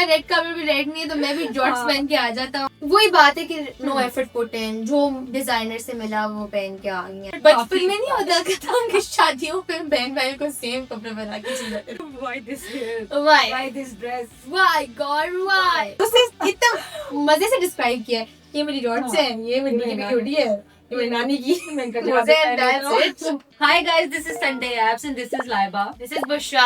Red carpet भी red नहीं है तो मैं भी जॉर्ट्स पहन के आ जाता हूँ। वही बात है कि नो एफर्ट पुट इन, जो डिजाइनर से मिला वो पहन के आ गई है। बचपन में नहीं होता कि शादियों पे बहन भाई को सेम कपड़े बना के चल जाते थे। Why this hair? Why? Why this dress? Why God why? उसने इतना मजे से डिस्क्राइब किया है, ये मेरी जॉर्ट्स है, ये मेरी ब्यूटी है, ये मेरी नानी की। Hi guys, this is Sunday Apps and this is Laiba. This is Bushra.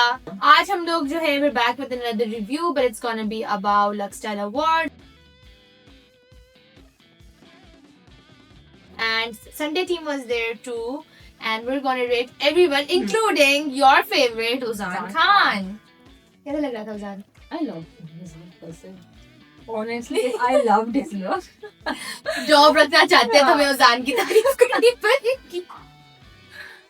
आज हम लोग जो है we're back with another review, but it's gonna be about Luxstyle Award. And Sunday team was there too, and we're gonna rate everyone, including your favorite Uzan Khan. कैसा लग रहा था Uzan? I love this person. Honestly, I loved his look. Job रखना चाहते हैं तो मैं Uzan की तारीफ करनी पड़ेगी।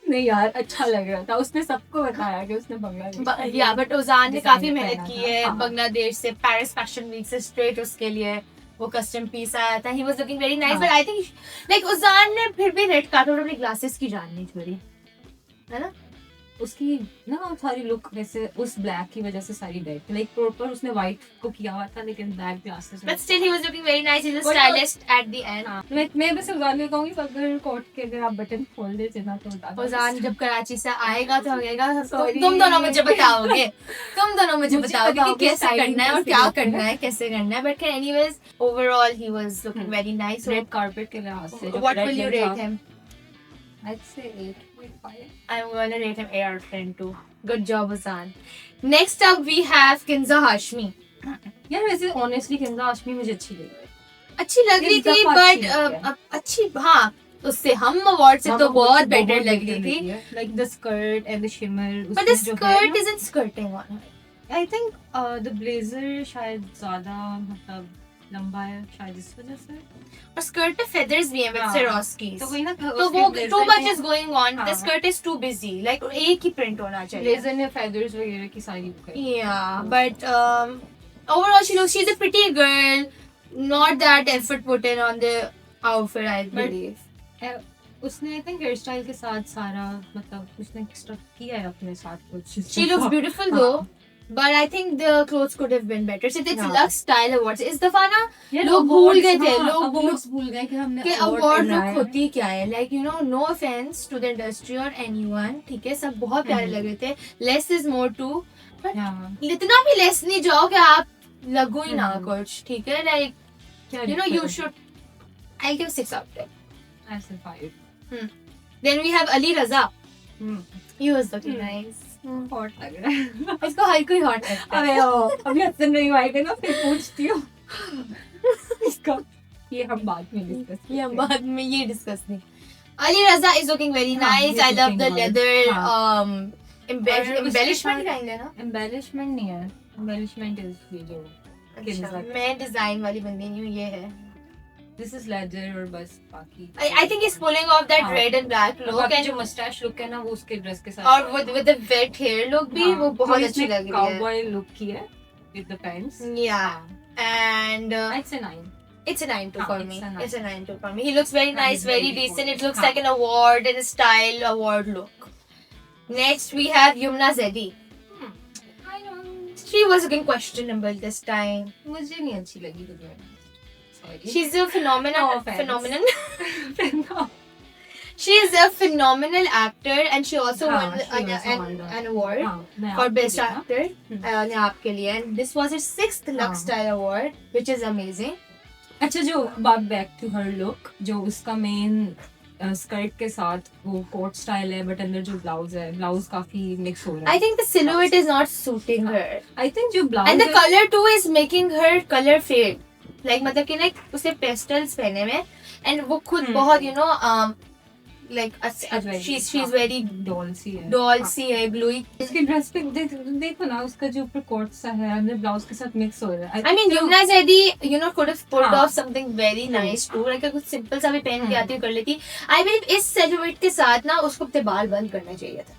नहीं यार, अच्छा लग रहा था। उसने सबको बताया कि उसने बांग्लादेश या बट Uzan ने काफी मेहनत पहना की था। है। हाँ। बांग्लादेश से पेरिस फैशन वीक से स्ट्रेट उसके लिए वो कस्टम पीस आया था। He was looking very nice, हाँ। But I think like Uzan ने फिर भी रेड कार्पेट अपनी ग्लासेस की जान नहीं छोड़ी, है ना? उसकी ना सारी लुक वैसे उस ब्लैक की वजह से सारी डेड, लाइक प्रॉपर उसने व्हाइट को किया हुआ था लेकिन black glasses but still he was looking very nice. He was But- stylist at the end. मैं बस उजान में कहूंगी अगर कोट के अगर आप बटन खोल देते ना तो Uzan जब कराची से आएगा तो आएगा Sorry. तुम दोनों मुझे बताओगे, तुम दोनों मुझे मुझे बताओगे कि बताओगे कैसे styling करना है और कैसे क्या करना करना है, कैसे करना है। But anyways overall he was looking very nice. Red carpet के लिहाज से what will you rate him? I'd say 8.5. I'm gonna rate him 8 out of 10 too. Good job, Uzan. Next up we have Kinza Hashmi. यार वैसे honestly Kinza Hashmi मुझे अच्छी लगी। अच्छी लग रही थी Kinza बट अच्छी है। अच्छी, हाँ उससे हम अवार्ड से तो बहुत बेटर लग रही थी। Like the skirt and the shimmer, But the skirt isn't skirting on her. I think the blazer शायद ज्यादा मतलब लंबा है शायद इस वजह से। और skirt पे feathers भी हैं with हाँ। Swarovskis. तो वही ना तो वो too much is going on. The हाँ। skirt is too busy. Like एक ही print होना चाहिए. ब्लेजर ने फेदर्स वगैरह की सारी बुक है। Yeah, but overall she's a pretty girl. Not that effort put in on the outfit, I But- believe. उसने आई थिंक हेयर स्टाइल के साथ सारा मतलब उसने एक्स्ट्रा किया है अपने साथ कुछ। She looks beautiful though. But I think the clothes could have been better. So it's हाँ। Lux Style Awards. इस दफा ना यार लोग awards, भूल गए थे, हाँ, लोग awards भूल गए कि हमने कि award अवार्ड करना लुक है। होती क्या है। Like you know, no offence to the industry और एनीवन, ठीक है, सब बहुत प्यारे लग रहे थे। लेस इज मोर टू, हाँ। इतना भी लेस नहीं जाओ कि आप लगो ही ना हम्म। कुछ, ठीक है। लाइक क्या you know you difference? Should, I give 6 out of 10. I said 5. Then we have Ali Raza. Hmm, He was looking nice. hot लग रहा है। इसको हर कोई हॉट लगता है। अबे ओ, अभी हसन नहीं आएगा ना फिर पूछती हूँ इसका। ये हम बाद में डिस्कस ये हम बाद में ये डिस्कस नहीं। Ali Raza is looking very हाँ, nice. he I is love looking the good. leather हाँ। embellishment kind है ना। एम्बेलिशमेंट नहीं है, एम्बेलिशमेंट इज ये जो अच्छा, मैं डिजाइन वाली बंदी नहीं हूँ, ये है। दिस इज लेदर और बस बाकी I think he's pulling off that हाँ। red and black look बाकी and जो मस्टैश लुक है ना वो उसके ड्रेस के साथ और with the wet hair look भी वो बहुत अच्छी लग रही है। काउबॉय लुक की है with the pants. Yeah, and it's a 9. it's a 9-2 for हाँ, me. it's a 9. It's a 9-2 for me. He looks very हाँ, nice, he's very very decent. It good. looks हाँ। like an award and a style award look. Next we have Yumna Zedi. I know She was looking questionable this time. मुझे नहीं अच्छी लगी तो sorry She's a No offense. phenomenon. She is a phenomenal actor, and she also हाँ, won she also won the- an award मैं for आपको best देखा। actor नाप के लिए. And this was her 6th Lux हाँ। Style Award, which is amazing. अच्छा जो बैक टू हर लुक, जो उसका मेन स्कर्ट के साथ वो कोट स्टाइल है बट अंदर जो ब्लाउज है, ब्लाउज काफी मिक्स हो रहा I है। think the silhouette is not suiting her, I think जो blouse and the color too is making her color fade. Like मतलब कि ना उसे pastels पहने में, and वो खुद बहुत you know like she's very doll सी है, doll सी है, gluey. उसकी ड्रेस पे देखो ना उसका जो ऊपर कोट सा है अंदर ब्लाउज के साथ मिक्स हो रहा है। I mean, Yumna Zedi, you know, could have pulled हाँ। off something very nice too. Like कुछ simple सा भी पहन के आती कर लेती. I believe इस silhouette के साथ ना उसको अपने बाल बंद करना चाहिए था.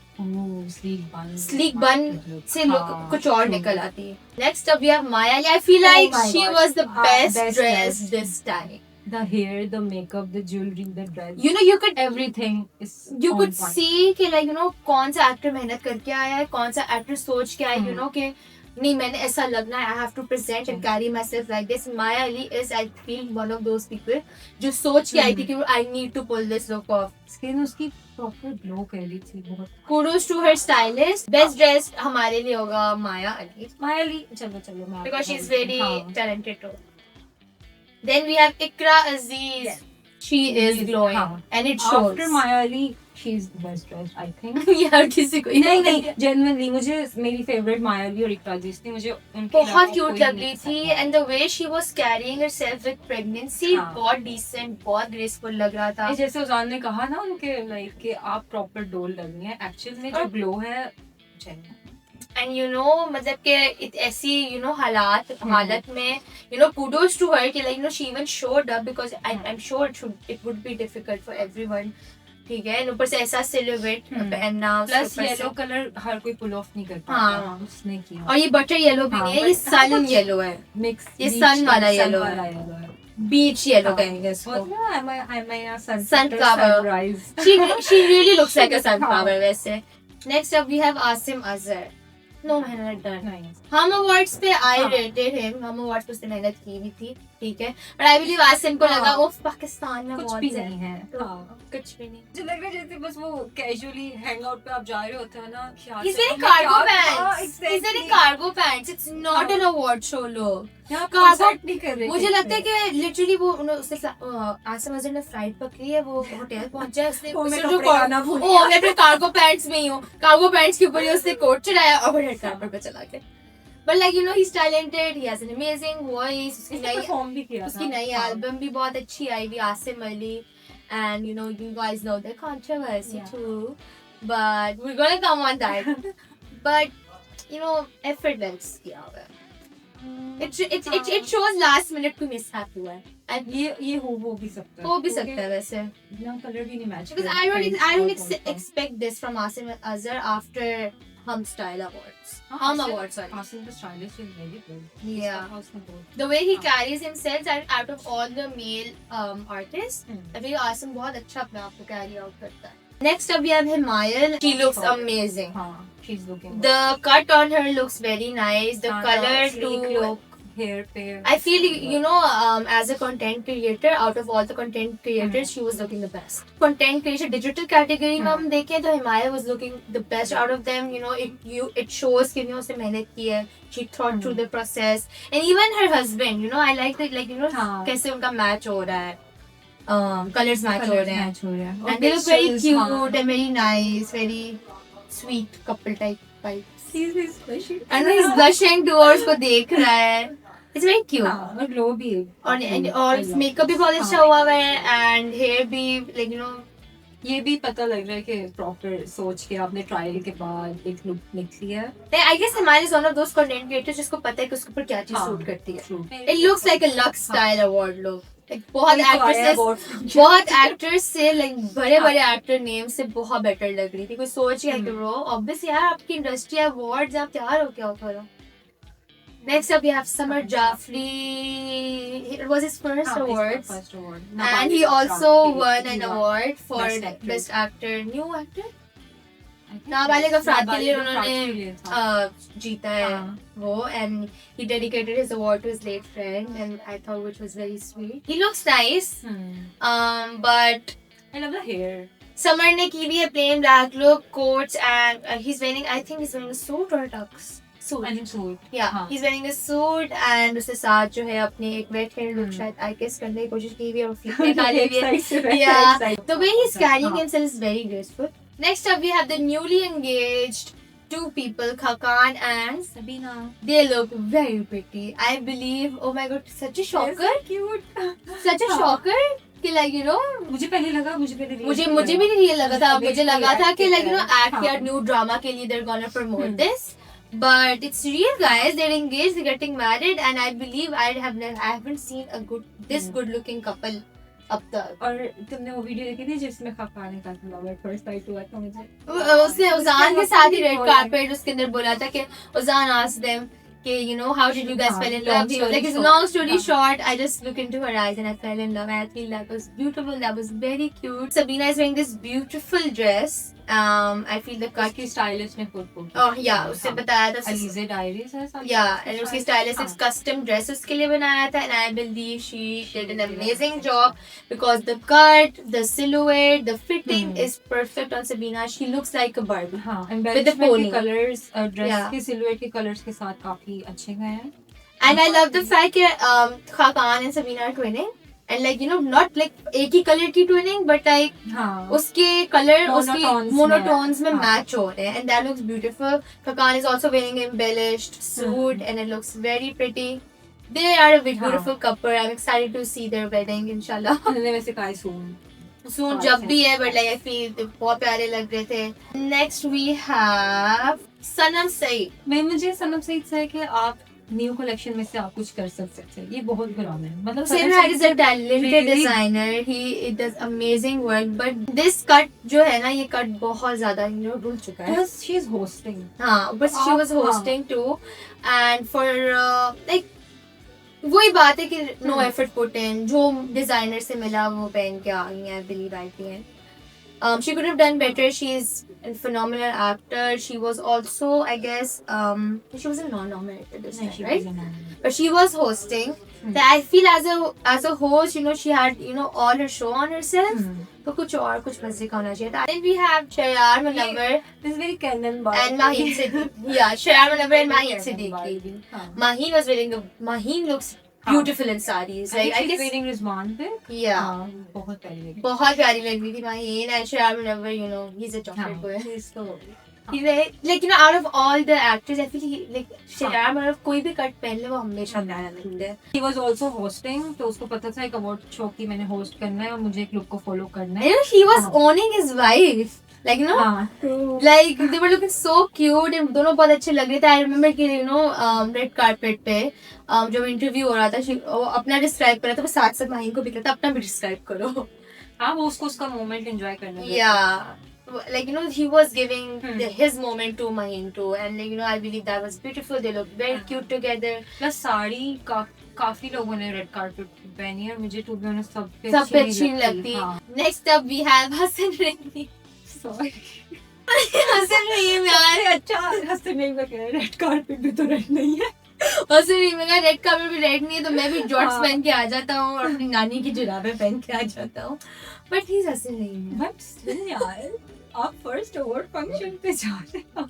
Sleek bun से look कुछ और निकल आती है. Next up we have Maya Ali. I feel like my she God. was the हाँ, best best dressed dressed. this time. the hair, the makeup, the jewelry, the dress, You know, you could everything is you on could point. see कि like you know कौन सा actor मेहनत करके आया है, कौन सा एक्टर सोच के आया, you know कि नहीं मैंने ऐसा लगना है, I have to present and carry myself like this. Maya Ali is, I feel, one of those people जो सोच के आई थी कि I need to pull this look off. Skin उसकी प्रॉपर ग्लो कर रही थी बहुत. Kudos to her stylist. Best dressed हमारे लिए होगा Maya Ali. Maya Ali, चलो मैं Because she's very talented too. Then we have Ikra Aziz. Yes. She is glowing and it shows. After Maya Ali, she's the best dressed, I think. यार किसी को नहीं genuinely मुझे मेरी favorite Maya Ali और इकरा अजीज थी. मुझे उनके बहुत क्यूट लग रही थी and the way she was carrying herself with pregnancy बहुत decent, बहुत graceful लग रहा था. जैसे उजान ने कहा ना उनके लाइक कि आप प्रॉपर डोल लग रही हैं, एक्चुअली में जो ग्लो है genuine. And you know मतलब कि ऐसी you know हालत में you know kudos to her कि like you know she even showed up because I'm sure it would be difficult for everyone. ठीक है, ऊपर से ऐसा सिलुएट पहनना, प्लस येलो कलर हर कोई पुल ऑफ नहीं करता. हाँ उसने किया. और ये बटर येलो भी नहीं है, ये सन येलो है, मिक्स ये सन वाला येलो है, बीच येलो कहेंगे इसको. sunflower. She really looks like a sunflower वैसे. Next up we have Asim Azhar. No मेहनत done. हम अवार्ड्स पे I rated him. हम अवार्ड्स पे उसने मेहनत की भी थी, ठीक है. But I believe आसिम को लगा वो पाकिस्तान में कुछ भी नहीं है. कुछ भी नहीं. मुझे लग रहा है जैसे बस वो कैजुअली हैंग आउट पे आप जा रहे होते हैं ना. He's wearing cargo pants. He's wearing cargo pants. It's not an award show look. Cargo नहीं कर रहे. मुझे लगता है कि लिटरली वो उसने आसिम अजहर ने फ्लाइट पकड़ी है, वो होटल पहुंचा है, उसने मैं अपने कार्गो पैंट्स में ही हूँ, कार्गो पैंट्स के ऊपर ही उसने कोट चढ़ाया और रेड कार्पेट पे चला गया. But like you know he's talented, he has an amazing voice. उसकी नई एल्बम भी बहुत अच्छी आई हुई, Asim Ali. And you know you guys know the controversy too, but we're gonna come on that. But you know effortless किया हुआ है. It shows last minute कोई mishap हुआ है. And ये हो भी सकता है. हो भी सकता है वैसे. बिना कलर भी नहीं match. Because I don't expect this from Asim Azhar after Hum Style Awards. Hum Awards, sorry. Asim the stylist is very good. Yeah. The way he carries himself out of all the male artists, I feel Asim बहुत अच्छा अपने आप को carry out करता है. Next up we have Himayal. She looks amazing. She's looking. The cut on her looks very nice. The color too. Hair पे. I feel you know as a content creator, out of all the content creators, she was looking the best. Content creation digital category में हम देखें तो Himayal was looking the best out of them. You know it shows कि उसने मेहनत की है. She thought through the process, and even her husband. You know I like that, like you know कैसे उनका match हो रहा है. Colors match हो रहे हैं. And they look very cute and very nice, very sweet couple type vibes. He's blushing. And he's blushing towards को देख रहा है. It's very cute. और ग्लो भी है. और मेकअप भी बहुत अच्छा हुआ है and hair भी like you know ये भी पता लग रहा है कि प्रॉपर सोच के आपने ट्रायल के बाद एक लुक निकली है. I guess Himayal is one of those content creators जिसको पता है कि उसके ऊपर क्या चीज सूट करती है. It looks like a Lux style award look. बहुत एक्टर्स से लाइक बड़े एक्टर नेम से बहुत बेटर लग रही थी. कोई सोच गया कि ब्रो ऑब्वियस यार आपकी इंडस्ट्री अवार्ड्स आप तैयार हो क्या करो. Next up we have Samar Jafri. It was his first awards. And he also won an award for best actor. New actor? नाबालिग अफराद के लिए उन्होंने जीता है वो. And he dedicated his award to his late friend, and I thought which was very sweet. He looks nice, but I love the hair. Samar ने की भी है plain black look, coats, and he's wearing, I think he's wearing a suit or a tux. Suit. Yeah, he's wearing a suit and उसके साथ जो है अपने एक wet hair look शायद I guess करने की कोशिश की हुई है और फीट निकाले हुए हैं. Yeah, the way he's carrying himself is very graceful. Next up we have the newly engaged two people, Khakan and Sabina. They look very pretty. I believe, oh my god, such a shocker. So cute. Such a shocker कि like you know मुझे मुझे भी नहीं लगा था. मुझे लगा था कि like you know act या new drama के लिए they're gonna promote this. But it's real, guys. They're engaged, they're getting married, and I believe I haven't seen a this good looking couple अब तक. और तुमने वो वीडियो देखी थी जिसमें खाने का था फर्स्ट टाइम हुआ था मुझे. उसने उजान के साथ ही रेड कारपेट उसके अंदर बोला था कि उजान asked them कि you know how did you guys fall in love. Like it's long story short, I just looked into her eyes and I fell in love. I feel that was beautiful. That was very cute. Sabina is wearing this beautiful dress I feel the cut. उसकी stylist ने खुद को Oh yeah, उससे बताया था. Alizeh diaries है something. Yeah, and उसकी stylist हाँ. custom dress उसके लिए बनाया था, and I believe she did an amazing job because the cut, the silhouette, the fitting is perfect on Sabina. She looks like a Barbie. हाँ, With the embellishment pony. के colours dress Yeah. के silhouette के colours के साथ काफी अच्छे गए हैं. And I love the fact that Khakan and Sabina are twinning. And like, you know, not like एक ही कलर की ट्विनिंग, but like हाँ. उसके कलर उसकी Monotones मोनोटोन्स में हाँ. मैच हो रहे हैं, and that looks beautiful. Kakan is also wearing an embellished suit and it looks very pretty. They are a beautiful couple. I'm excited to see their wedding, inshallah. मैंने वैसे कहा soon. Soon जब भी है, but like I feel they बहुत प्यारे लग रहे थे. Next we have Sanam Saeed. मैं मुझे सनम सईद से है कि आप न्यू कलेक्शन में से आप कुछ कर सकते हैं. ये बहुत पुराना है. मतलब Sinha is a talented really- designer. He does amazing work. But this cut जो है ना, ये cut बहुत ज़्यादा रुल चुका है. Plus she is hosting. हाँ, but she was हाँ. hosting too. And for like वही बात है कि no effort put in. जो designer से मिला वो पहन के आ गई हैं. I believe I can. She could have done better. She is a phenomenal actor. She was also, I guess, she was a non-nominated this time, right? But she was hosting. So I feel as a host, you know, she had, you know, all her show on herself. तो कुछ मजे का होना चाहिए था. Then we have Shayar Manawar This is very Canon and Maheen Siddiqui. Yeah, Shayar Manawar and Maheen Siddiqui. Maheen looks beautiful in sarees. Like I she's guess, wearing Rizwan पे. yeah. हाँ, बहुत प्यारी लगी. बहुत प्यारी लग रही थी Maheen, and Shayar Manawar, you know, he's a chocolate boy. He's so He's like, you know, out of all the actors, I feel he like Shayar Manawar कोई भी कट पहन ले वो हमेशा प्यारा लगता है. He was also hosting, तो उसको पता था एक अवार्ड शो की मैंने होस्ट करना है और मुझे एक लुक को फॉलो करना है. You know, he was owning his wife. Like, you know, हाँ. like they were looking so cute and दोनों बहुत अच्छे लग रहे थे. I remember कि you know red carpet पे जब इंटरव्यू हो रहा था वो अपना डिस्क्राइब कर रहा था, वो साथ साथ माहिन को भी कहता अपना भी डिस्क्राइब करो. हाँ, वो उसको उसका मोमेंट एंजॉय करना है. Yeah. Like, you know, he was giving his moment to Maheen too, and like, you know, I believe that was beautiful. They looked very cute together. Plus sari काफी लोगों ने रेड कार्पेट पहनी है और मुझे to be honest सब पे अच्छी लगती. Next up we have Hassan Rahimi. Sorry. Hassan Rahimi यार, अच्छा हसन नहीं मैं कह रहा रेड कार्पेट भी तो रेड नहीं है. Hassan Rahimi का रेड कार्पेट भी रेड नहीं है, तो मैं भी जॉर्ट्स पहन के आ जाता हूँ और अपनी नानी की जुराबें पहन के आ जाता हूँ. But he's Hassan Rahimi. But still यार आप फर्स्ट अवार्ड फंक्शन पे जा रहे हो.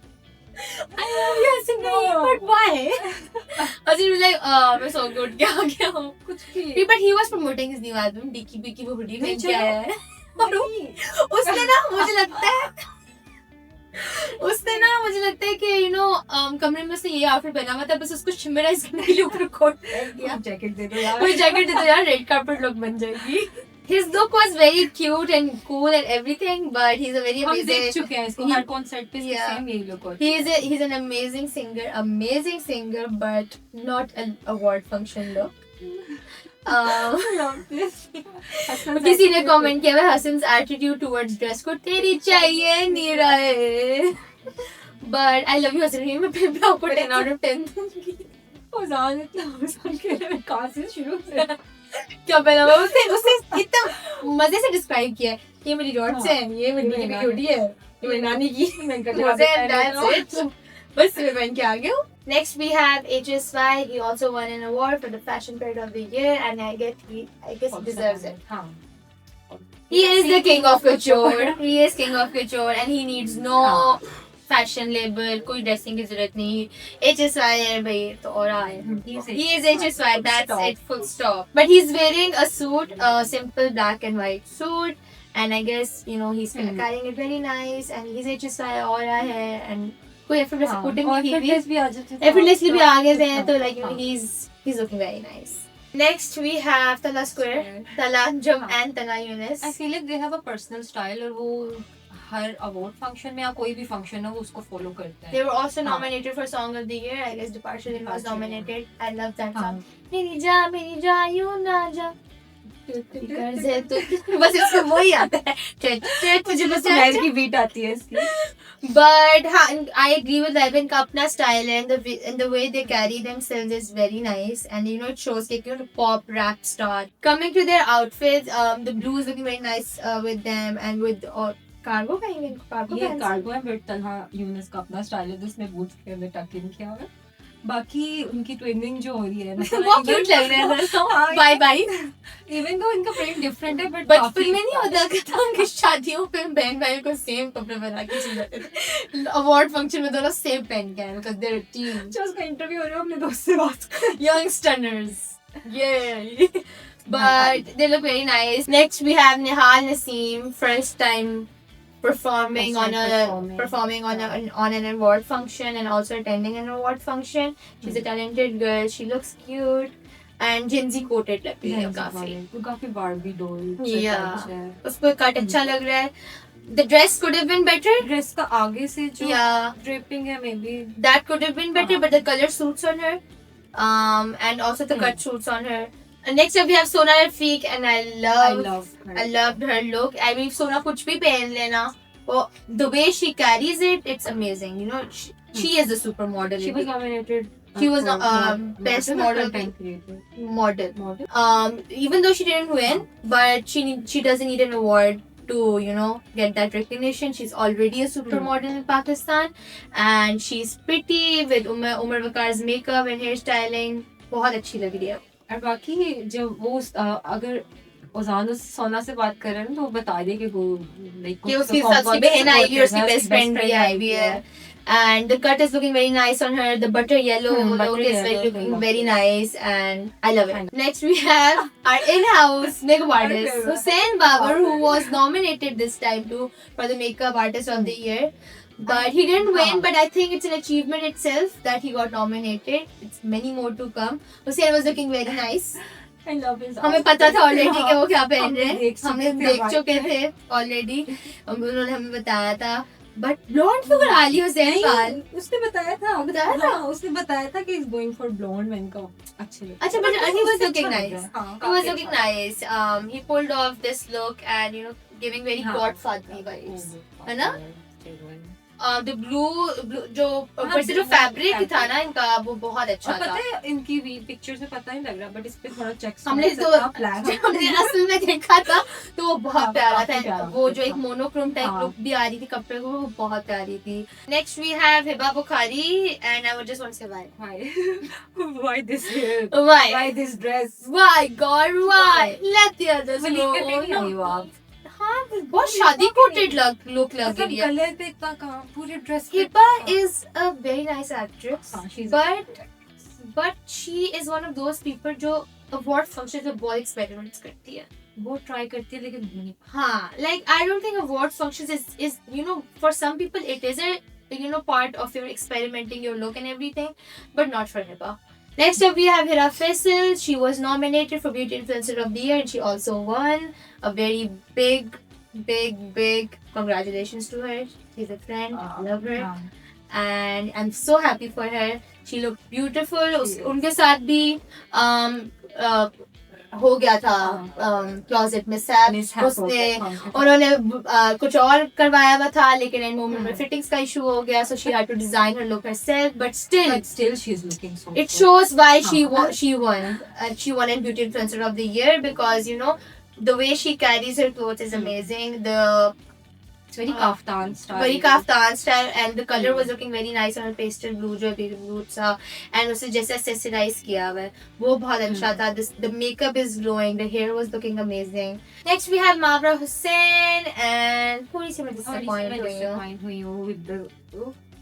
I love you, Hassan Rahimi, but why? Hassan was like, मैं so good क्या आ गया हूँ. कुछ भी. But he was promoting his new album, Diki Biki वो hoodie पहन के आया है. और उसने ना मुझे लगता है कि you know कमरे में उसने ये आउटफिट पहना हुआ था, बस उसको शिमराइज करने के लिए ऊपर कोट पहन दिया. जैकेट दे दो यार. कोई जैकेट दे दो यार, रेड कार्पेट लुक बन जाएगी. His look was very cute and cool and everything, but he's a very हम देख amazing. चुके हैं इसको हर कॉन्सर्ट पे Yeah. सेम यही लुक होता है. He's an amazing singer, but not an award function look. किसी ने कमेंट किया है Hassan's attitude towards dress code तेरी चाहिए नहीं रहे. But I love you Hasan रही, मैं फिर भी आपको 10 out of 10 दूंगी. ओजान इतना ओजान के लिए कहाँ से शुरू से क्या पहना हुआ उसने इतना मजे से डिस्क्राइब किया है. ये मेरी जॉर्ट्स है, ये मेरी नीली ब्यूटी है, ये मेरी नानी की मजे हैं. That's it. बस मैं पहन के आ गया हूँ. Next we have HSY. He also won an award for the fashion period of the year, and I guess he deserves it. हाँ. He is the king of couture. He is king of couture, and he needs no fashion label. कोई dressing की जरूरत नहीं. HSY है भाई तो और आए. He is HSY. That's it. Full stop. But he's wearing a suit, a simple black and white suit, and I guess you know he's carrying it very nice. And he's HSY और आए हैं and कोई effortless putting effortless भी आ जाते हैं. effortlessly भी आगे थे तो like you know he's looking very nice. Next we have Tala Square, Tala Jum and Tana Yunus. I feel like they have a personal style और वो हर अवार्ड फंक्शन में या कोई भी फंक्शन हो वो उसको फॉलो करते हैं. They were also nominated for Song of the Year. I guess Departure was nominated. I love that song. मेरी जा यूं ना जा. बस इसमें वही आता है. मुझे बस मैल की बीट आती है इसकी. But I agree with Evan का अपना style है, and the way they carry themselves is very nice, and you know it shows like you know pop rap star. Coming to their outfits, the blue is looking very nice with them, and with cargo पहनेंगे, cargo ये पहन cargo है, but तन्हा यूनिस का अपना style है जिसमें boots के अंदर टक इन किया हुआ है। बाकी उनकी ट्विनिंग जो हो रही है बहुत क्यूट लग रहा है हाँ, बाय बाय। इवन दो इनका प्रिंट डिफरेंट है बट बचपन में नहीं होता कि शादियों पे बहन भाई को सेम कपड़े पहना के चल जाते थे, अवार्ड फंक्शन में दोनों सेम पहन के आए बिकॉज़ दे आर टीम जो उसका इंटरव्यू हो रहा है अपने दोस्त से बात कर। youngsters. Yeah. But they look very nice. Next we have Nihal Naseem, first time performing on an award function and also attending an award function. She's a talented girl. She looks cute and Gen Z coated लग रही है काफी. वो काफी Barbie doll Yeah. उसको cut अच्छा लग रहा है. The dress could have been better. Dress का आगे से जो Yeah. ड्रेपिंग है may be That could have been better, but the color suits on her. And also the cut suits on her. And next up we have Sona Rafiq, and I loved her look. I mean, Sona कुछ भी पहन लेना, the way she carries it, it's amazing. You know, she is a supermodel. she was nominated. She was best model. Even though she didn't win, but she doesn't need an award to, you know, get that recognition. She's already a supermodel in Pakistan, and she's pretty with Umar Wakar's makeup and hairstyling. बहुत अच्छी लग रही है. और बाकी जब वो अगर ओजान सोना से बात कर रहे हैं तो वो बता दे कि वो कि उसकी बहन आई हुई है, उसकी बेस्ट फ्रेंड भी आई हुई है. And the cut is looking very nice on her. The butter yellow look is looking very nice, and I love it. Next we have our in-house makeup artist Hussein Babar, who was nominated this time for the makeup artist of the year. But he didn't win, but I think it's an achievement itself that he got nominated. It's many more to come. Hussein was looking very nice. I love his हमें पता था already कि वो क्या पहन रहे हैं, हमने देख चुके थे ऑलरेडी, उन्होंने हमें बताया था. बट ब्लॉन्ड क्यों करा ली हुसैन बाल? उसने बताया था उसने बताया था कि इज गोइंग फॉर ब्लॉन्ड. मैंने कहा अच्छा but he was looking nice. He was looking nice. He pulled off this look and, you know, giving very Godfather vibes, है ना? The blue जो ऊपर से जो फैब्रिक था ना इनका, वो बहुत अच्छा था. पता है इनकी पिक्चर से पता नहीं लग रहा, बट इस पे थोड़ा चेक्स हमने असल में देखा था तो वो बहुत प्यारा था. वो जो एक मोनोक्रोम टाइप लुक भी आ रही थी कपड़े को, वो बहुत प्यारी थी. Next we have Hiba Bukhari, and I would just want to say why this hair, why this dress, why God, why let the others go. हाँ, बहुत शादी कोटेड लुक लग रही है. कलर पे इतना काम पूरे dress. Hiba is a very nice actress, but she is one of those people जो award function में बहुत experiments करती है. वो ट्राई करती है लेकिन हाँ, like I don't think award functions is you know, for some people it is a, you know, part of your experimenting your look and everything, but not for Hiba. Next up we have Hira Faisal. She was nominated for Beauty Influencer of the Year and she also won. A very big congratulations to her. She's a friend. I love her. And I'm so happy for her. She looked beautiful. उनके साथ भी हो गया था closet में SAP, उसने उन्होंने कुछ और करवाया हुआ था लेकिन एंड मोमेंट में फिटिंग्स का इशू हो गया, so she had to design her look herself, but still she's looking so it shows why she won in Beauty Influencer of the Year, because you know the way she carries her clothes is amazing. It's very kaftan style, and the color was looking very nice on her pastel blue जो अभी blue था, and उसे जैसे accessorize किया हुआ है वो बहुत अच्छा था. The makeup is glowing, the hair was looking amazing. Next we have Mavra Hussain, and थोड़ी सी मैं disappoint हुई हूँ with the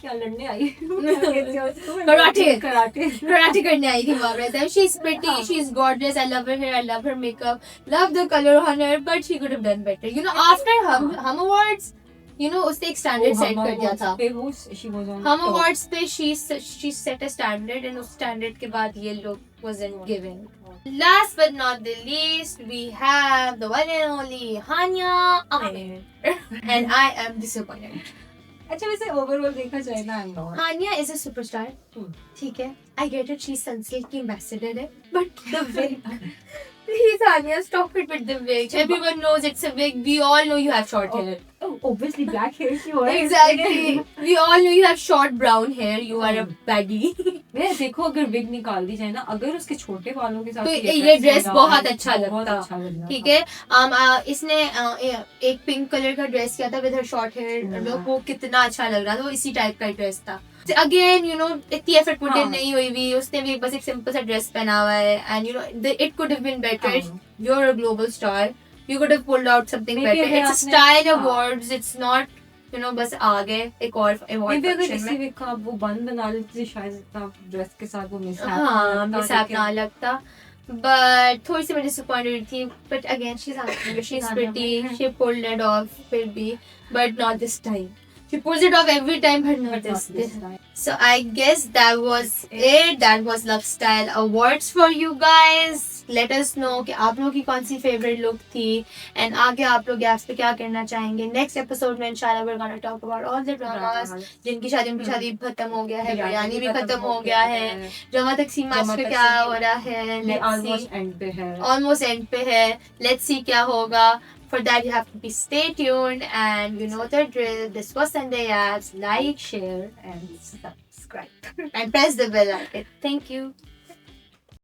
क्या लड़ने आई कराटे करने आई थी Mavra. She's pretty, she's gorgeous, I love her hair, I love her makeup, love the color on her, but she could have done better. You know, after hum awards, you know, उसने एक standard set कर दिया था. हम awards पे she set a standard, and उस standard के बाद ये लोग wasn't giving. Last but not the least, we have the one and only Hania Amir, and I am disappointed. अच्छा वैसे ओवरऑल देखा जाए ना, Hania is a superstar. ठीक है, I get it, she's Sunsilk की ambassador है, but the wig. Please Hania, stop it with the wig. Everyone knows it's a wig. We all know you have short hair. obviously black hair की हो है Exactly. We all know you have short brown hair. You are a baddie. मैं देखो अगर wig निकाल दी जाए ना, अगर उसके छोटे बालों के साथ तो ये ड्रेस बहुत अच्छा बहुत लगता, अच्छा लगता। ठीक है। इसने एक पिंक कलर का ड्रेस किया था with her short hair look, वो कितना अच्छा लग रहा था, वो इसी टाइप का ड्रेस था। अगेन यू नो इतनी एफर्ट पुट इन नहीं हुई भी, उसने भी बस एक सिंपल सा ड्रेस पहना हुआ है, and you know it could have been better. You are a global star, you could have pulled out something Maybe better. It's a आपने- style हाँ। awards, it's not you know बस आ गए एक और award Maybe अगर function किसी में। भी का वो बन बना लेती शायद इतना ड्रेस के साथ वो मिस हाँ मिसहैप ना लगता, but थोड़ी सी मैं disappointed थी, but again she's pretty, she pulled it off फिर भी, but not this time. She pulls it off every time, but not this time. So I guess that was it. That was Love Style Awards for you guys. Let us know कि आप लोगों की कौन सी favorite look थी, and आगे आप लोग gaps पे क्या करना चाहेंगे। Next episode में इंशाल्लाह we're gonna talk about all the dramas. जिनकी शादी उनकी शादी खत्म हो गया है, बिरयानी भी खत्म हो गया है, जमा तकसीम पे क्या हो रहा है, ऑलमोस्ट एंड पे है, almost end पे है। Let's see क्या होगा। For that you have to be stay tuned, and you know the drill. This was Sunday Apps. Like, share, and subscribe, and press the bell icon. Thank you.